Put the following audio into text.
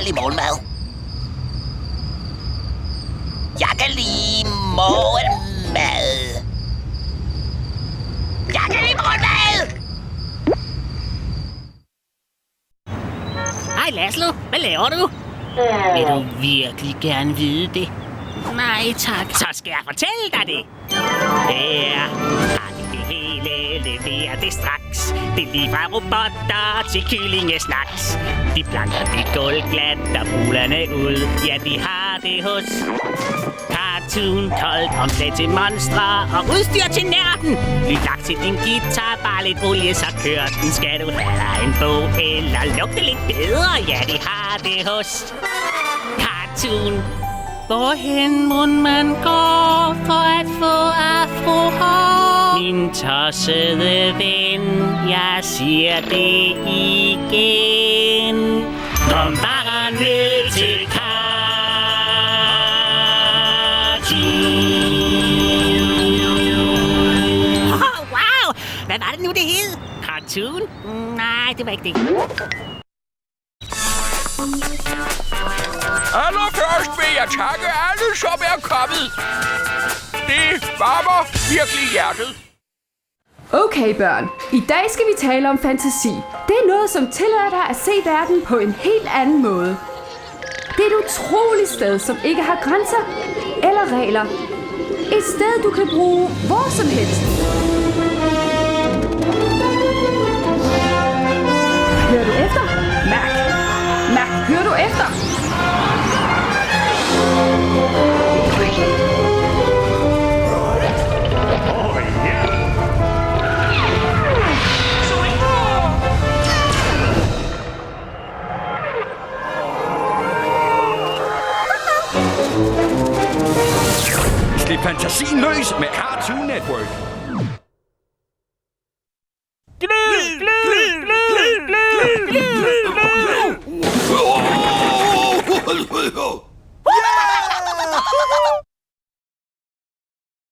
lide morgenmad. Jeg kan lide morgenmad. Jeg kan lide morgenmad! Hej Laszlo, hvad laver du? Vil du virkelig gerne vide det? Nej tak, så skal jeg fortælle dig det. Her har de det hele, leverer det straks. Det er lige fra robotter til kyllingesnacks. De blanker det gulv glat og bullerne ud. Ja, de har det hos Cartoon, koldt omslæt til monstre og udstyr til nørden. Lyt lagt til din guitar, bare lidt olie, så kører den. Skal du have dig en bog eller lugte lidt bedre? Ja, de har det hos Cartoon. Hvorhen må man gå for at få afrohår? Min tossede ven, jeg siger det igen. Kom bare ned til Wow! Hvad var det nu, det hed? Cartoon? Nej, det var ikke det. Allerførst vil jeg takke alle, som er kommet. Det varmer virkelig hjertet. Okay børn, i dag skal vi tale om fantasi. Det er noget, som tillader dig at se verden på en helt anden måde. Det er et utroligt sted, som ikke har grænser eller regler. Et sted, du kan bruge hvor som helst. Hører du efter? Mærk! Mærk, hører du efter? Slip fantasien løs med Cartoon Network.